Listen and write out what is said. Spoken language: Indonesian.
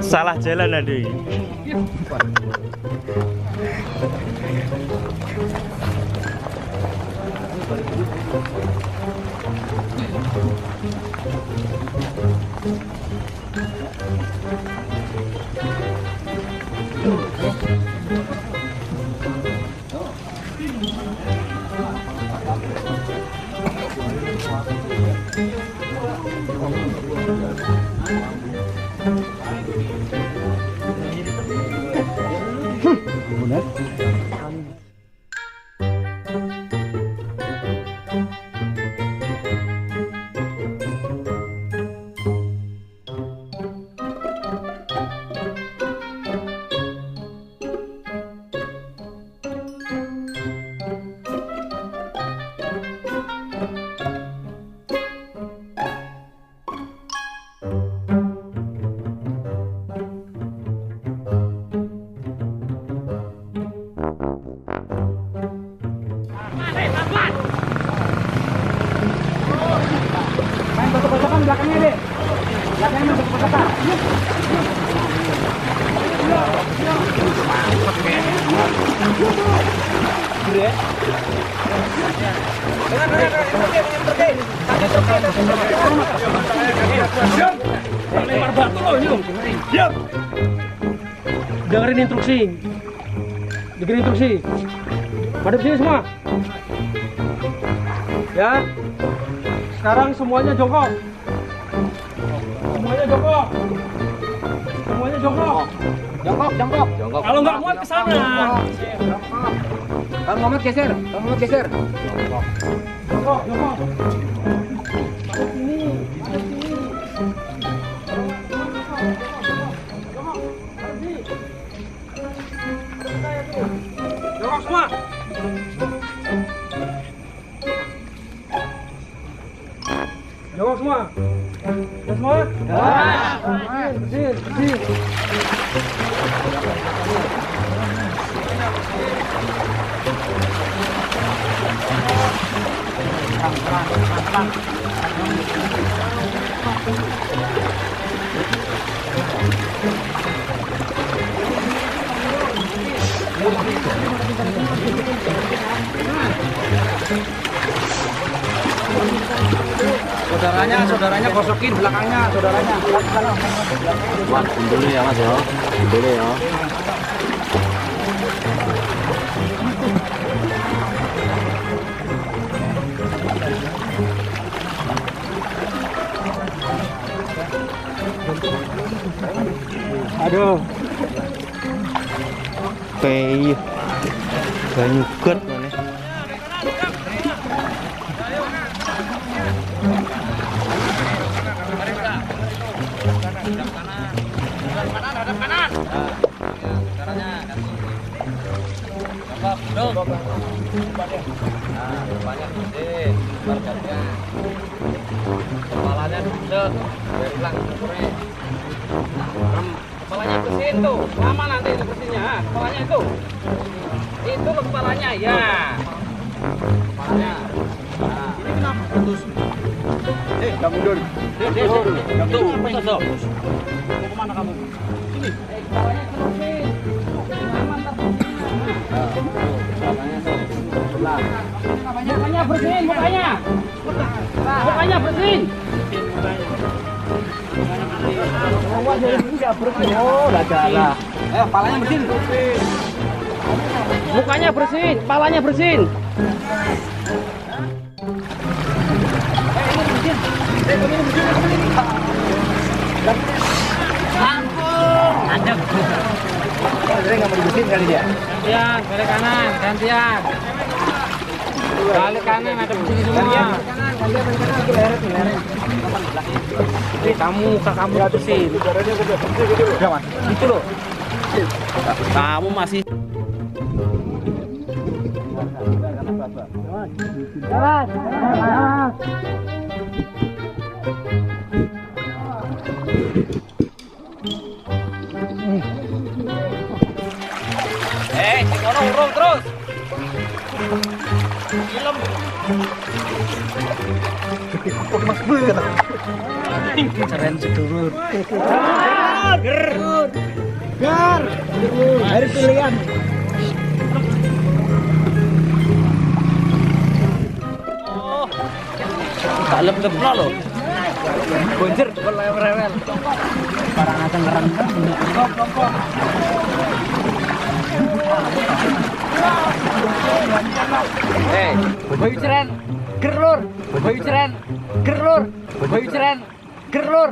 Salah jalan aduh. Belakangnya deh. Belakangnya masuk ke kota. Lempar batu loh, Yum. Diam. Dengerin instruksi. Dengerin instruksi. Madep sini semua. Ya. Sekarang semuanya jongkok. Semuanya jongkok. Semuanya jongkok. Jongkok. Kalau nggak muat ke sana. Kang Muhammad geser. Jongkok. Madep sini. Jongkok semua. Jongkok semua. Udah semua? Bersih. Saudaranya gosokin belakangnya, saudaranya. Wah, dulu ya Mas ya. Dulu ya. Aduh. Pey. Banyu got mana? Kepalanya duduk, hilang ukurnya. Kepalanya bersihin tuh, lama nanti itu bersihnya. Kepalanya itu loh kepalanya ya. Kepalanya. Ini kenapa putus? Jangan mundur. Tuh, mau kemana kamu? Ini. Kepalanya bersihin. Mukanya bersihin, mukanya bersihin. Oh, lah. Palanya bersihin. Mukanya bersihin, palanya bersihin. Adem. Jadi nggak mau dibersihin kali dia? Gantian, balik kanan, gantian. Balik kanan, ada di sini semua. Kamu bersihin. Jangan, itu loh. Kamu masih. Urung terus. Film. Mas gue kata. Keren sedulur. Gar. Air pilihan. Tak lep-lep lah lo. Bonjer, rewel. Parang nasa ngerang kan. Bayu ceren, gerlur. Bayu ceren, gerlur. Bayu ceren, gerlur.